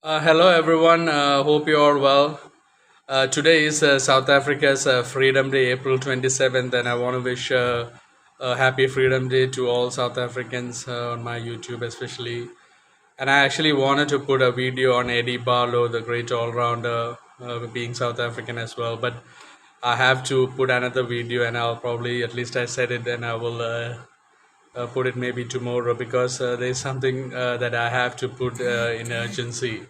Hello everyone, hope you are well. Today is South Africa's Freedom Day, April 27th, and I want to wish a happy Freedom Day to all South Africans on my YouTube, especially. And I actually wanted to put a video on Eddie Barlow, the great all rounder, being South African as well. But I have to put another video, and I'll probably, at least I said it, and I will put it maybe tomorrow because there's something that I have to put in urgency.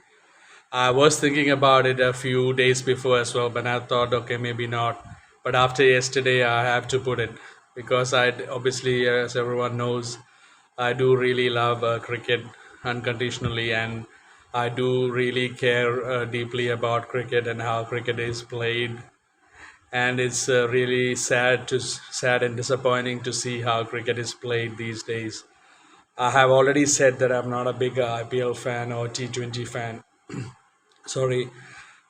I was thinking about it a few days before as well, but I thought, okay, maybe not. But after yesterday, I have to put it because obviously, as everyone knows, I do really love cricket unconditionally, and I do really care deeply about cricket and how cricket is played. And it's really sad and disappointing to see how cricket is played these days. I have already said that I'm not a big IPL fan or T20 fan. Sorry.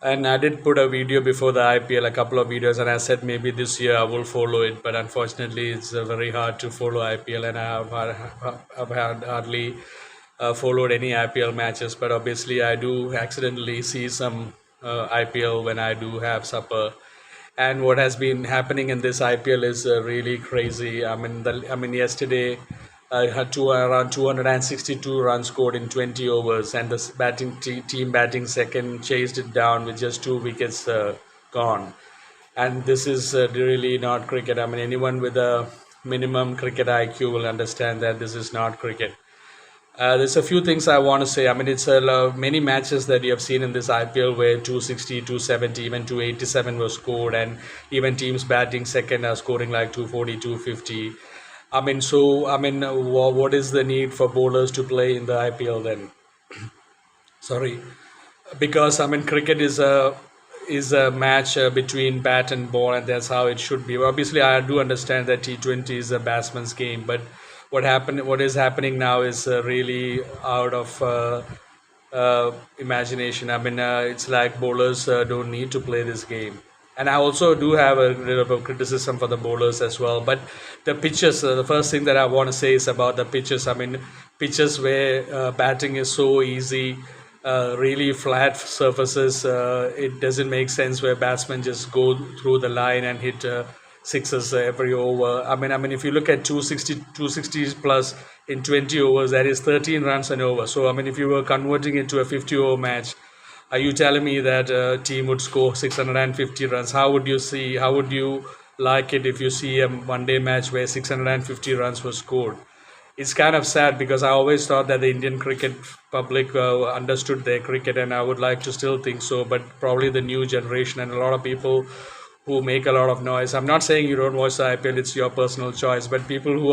And I did put a video before the IPL, a couple of videos, and I said maybe this year I will follow it. But unfortunately, it's very hard to follow IPL, and I've had hardly followed any IPL matches. But obviously, I do accidentally see some IPL when I do have supper. And what has been happening in this IPL is really crazy. I mean, yesterday had around 262 runs scored in 20 overs, and the team batting second chased it down with just 2 wickets gone. And this is really not cricket. I mean, anyone with a minimum cricket IQ will understand that this is not cricket. There's a few things I want to say. I mean, it's many matches that you have seen in this IPL where 260, 270, even 287 were scored, and even teams batting second are scoring like 240, 250. What is the need for bowlers to play in the IPL then? Sorry, because I mean, cricket is a match between bat and ball, and that's how it should be. Obviously, I do understand that T20 is a batsman's game, but what is happening now is really out of imagination. I mean, it's like bowlers don't need to play this game. And I also do have a little bit of criticism for the bowlers as well. But the pitches, the first thing that I want to say is about the pitches. I mean, pitches where batting is so easy, really flat surfaces. It doesn't make sense where batsmen just go through the line and hit sixes every over. I mean, if you look at 260 plus in 20 overs, that is 13 runs an over. So, I mean, if you were converting it to a 50-over match, are you telling me that a team would score 650 runs? How would you see? How would you like it if you see a one-day match where 650 runs were scored? It's kind of sad because I always thought that the Indian cricket public understood their cricket, and I would like to still think so. But probably the new generation and a lot of people who make a lot of noise. I'm not saying you don't watch the IPL; it's your personal choice. But people who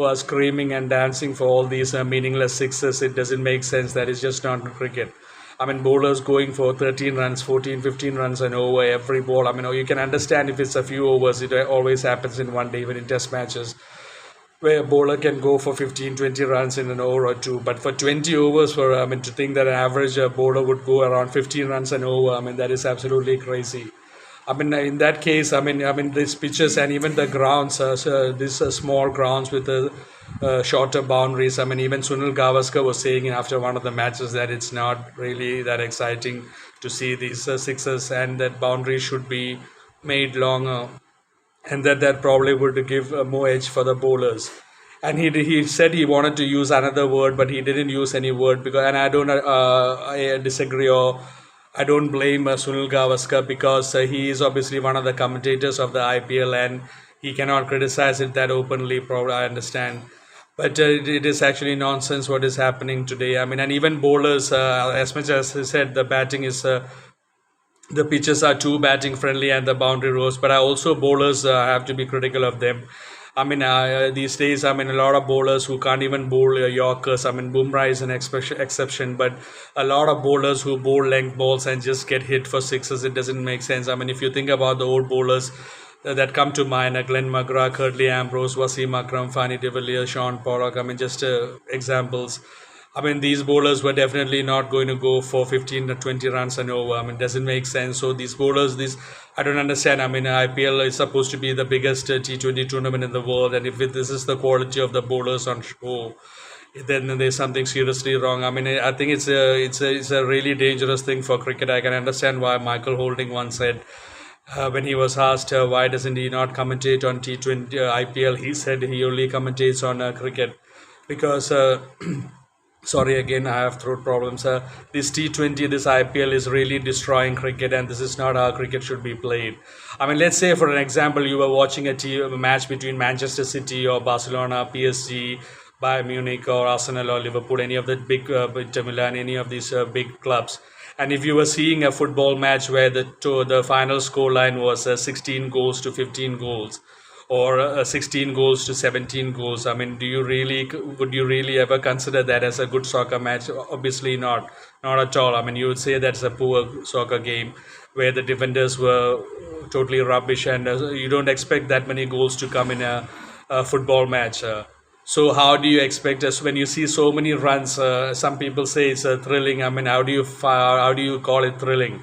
are screaming and dancing for all these meaningless sixes, it doesn't make sense. That is just not cricket. I mean, bowlers going for 13 runs, 14, 15 runs and over every ball. I mean, you can understand if it's a few overs, it always happens in one day, even in test matches, where a bowler can go for 15, 20 runs in an over or two. But for 20 overs, I mean, to think that an average bowler would go around 15 runs and over, I mean, that is absolutely crazy. I mean, in that case, I mean, these pitches and even the grounds, these small grounds with the shorter boundaries. I mean, even Sunil Gavaskar was saying after one of the matches that it's not really that exciting to see these sixes, and that boundaries should be made longer, and that probably would give more edge for the bowlers. And he said he wanted to use another word, but he didn't use any word because. And I disagree, or I don't blame Sunil Gavaskar because he is obviously one of the commentators of the IPL, and he cannot criticize it that openly. Probably I understand, but it is actually nonsense what is happening today. I mean, and even bowlers, as much as he said, the pitches are too batting friendly and the boundary rows, but I also bowlers have to be critical of them. I mean, these days, I mean, a lot of bowlers who can't even bowl Yorkers. I mean, Bumrah is an exception, but a lot of bowlers who bowl length balls and just get hit for sixes, it doesn't make sense. I mean, if you think about the old bowlers that come to mind, Glenn McGrath, Curtly Ambrose, Wasim Akram, Fani de Villiers, Sean Pollock, I mean, just examples. I mean, these bowlers were definitely not going to go for 15 to 20 runs and over. I mean, doesn't make sense. So these bowlers, I don't understand. I mean, IPL is supposed to be the biggest T20 tournament in the world, and if this is the quality of the bowlers on show, then there's something seriously wrong. I mean, I think it's a really dangerous thing for cricket. I can understand why Michael Holding once said, when he was asked why doesn't he not commentate on T20 IPL, he said he only commentates on cricket because sorry again, I have throat problems. This T20, this IPL is really destroying cricket, and this is not how cricket should be played. I mean, let's say for an example, you were watching a match between Manchester City or Barcelona, PSG, Bayern Munich or Arsenal or Liverpool, any of the big Inter Milan, any of these big clubs. And if you were seeing a football match where the final score line was 16 goals to 15 goals, or 16 goals to 17 goals, I mean, would you really ever consider that as a good soccer match? Obviously not, not at all. I mean, you would say that's a poor soccer game where the defenders were totally rubbish, and you don't expect that many goals to come in a football match. So how do you expect us when you see so many runs? Some people say it's thrilling. I mean, how do you call it thrilling?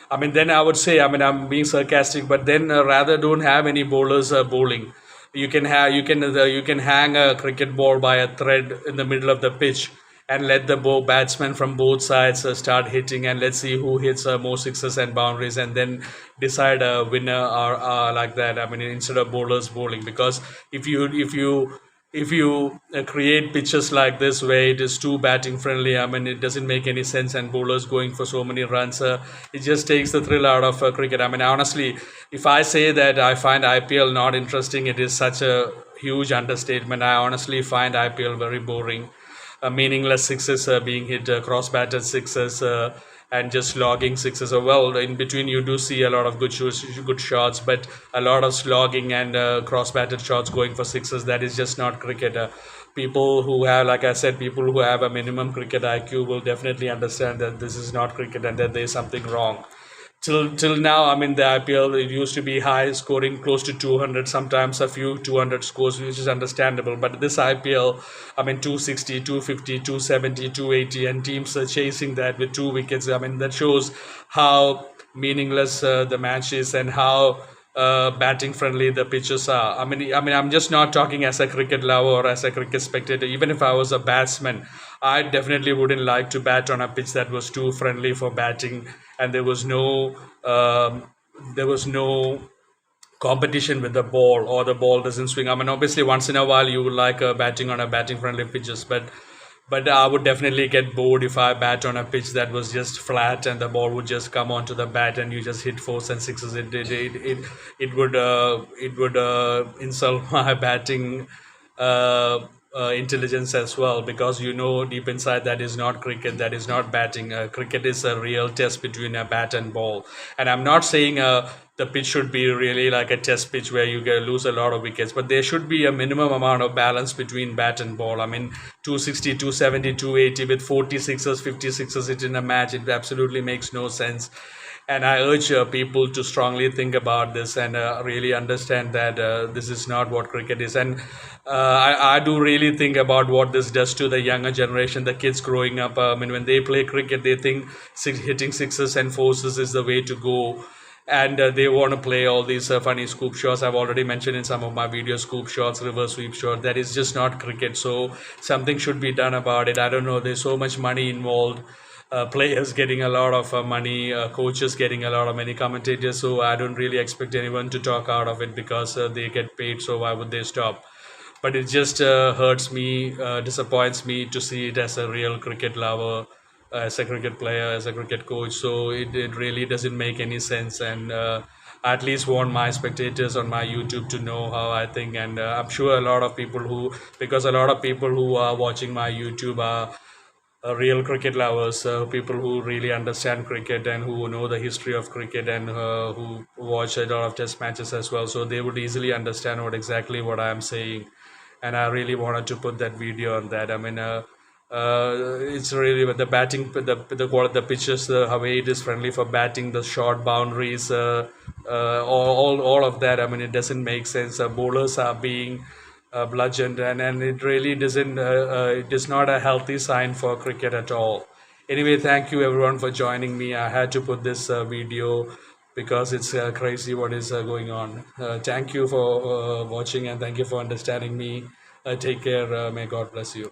I mean, then I would say, I mean, I'm being sarcastic, but then rather don't have any bowlers bowling. You can hang a cricket ball by a thread in the middle of the pitch and let the batsmen from both sides start hitting, and let's see who hits more sixes and boundaries, and then decide a winner or like that. I mean, instead of bowlers bowling, because if you create pitches like this where it is too batting friendly, I mean, it doesn't make any sense, and bowlers going for so many runs, it just takes the thrill out of cricket. I mean, honestly, if I say that I find IPL not interesting, it is such a huge understatement. I honestly find IPL very boring. Meaningless sixes being hit, cross batted sixes, and just logging sixes. So, well, in between you do see a lot of good shots, but a lot of slogging and cross batted shots going for sixes. That is just not cricket. People who have, like I said, people who have a minimum cricket IQ will definitely understand that this is not cricket and that there is something wrong. Till now, I mean, the IPL, it used to be high scoring, close to 200, sometimes a few 200 scores, which is understandable. But this IPL, I mean, 260, 250, 270, 280, and teams are chasing that with 2 wickets. I mean, that shows how meaningless the match is, and how batting friendly the pitches are. I'm just not talking as a cricket lover or as a cricket spectator. Even if I was a batsman, I definitely wouldn't like to bat on a pitch that was too friendly for batting, and there was no competition with the ball, or the ball doesn't swing. I mean, obviously, once in a while you would like batting on a batting friendly pitches, but I would definitely get bored if I bat on a pitch that was just flat and the ball would just come onto the bat and you just hit fours and sixes. It would insult my batting intelligence as well, because deep inside that is not cricket, that is not batting. Cricket is a real test between a bat and ball, and I'm not saying the pitch should be really like a test pitch where you lose a lot of wickets, but there should be a minimum amount of balance between bat and ball. I mean, 260, 270, 280 with 46ers, 56ers it in a match, it absolutely makes no sense. And I urge people to strongly think about this and really understand that this is not what cricket is. And I do really think about what this does to the younger generation, the kids growing up. I mean, when they play cricket, they think hitting sixes and fours is the way to go. And they want to play all these funny scoop shots. I've already mentioned in some of my videos, scoop shots, reverse sweep shot. That is just not cricket. So something should be done about it. I don't know. There's so much money involved. Players getting a lot of money, coaches getting a lot of money, commentators. So I don't really expect anyone to talk out of it, because they get paid. So why would they stop? But it just hurts me, disappoints me to see it as a real cricket lover, as a cricket player, as a cricket coach. So it really doesn't make any sense. And I at least want my spectators on my YouTube to know how I think. And I'm sure a lot of people because a lot of people who are watching my YouTube are real cricket lovers, people who really understand cricket and who know the history of cricket, and who watch a lot of test matches as well. So they would easily understand exactly what I am saying. And I really wanted to put that video on that. I mean, it's really the batting, the pitches, the way it is friendly for batting, the short boundaries, all of that. I mean, it doesn't make sense. Bowlers are being bludgeoned, and it really doesn't. It is not a healthy sign for cricket at all. Anyway, thank you everyone for joining me. I had to put this video because it's crazy what is going on. Thank you for watching, and thank you for understanding me. Take care. May God bless you.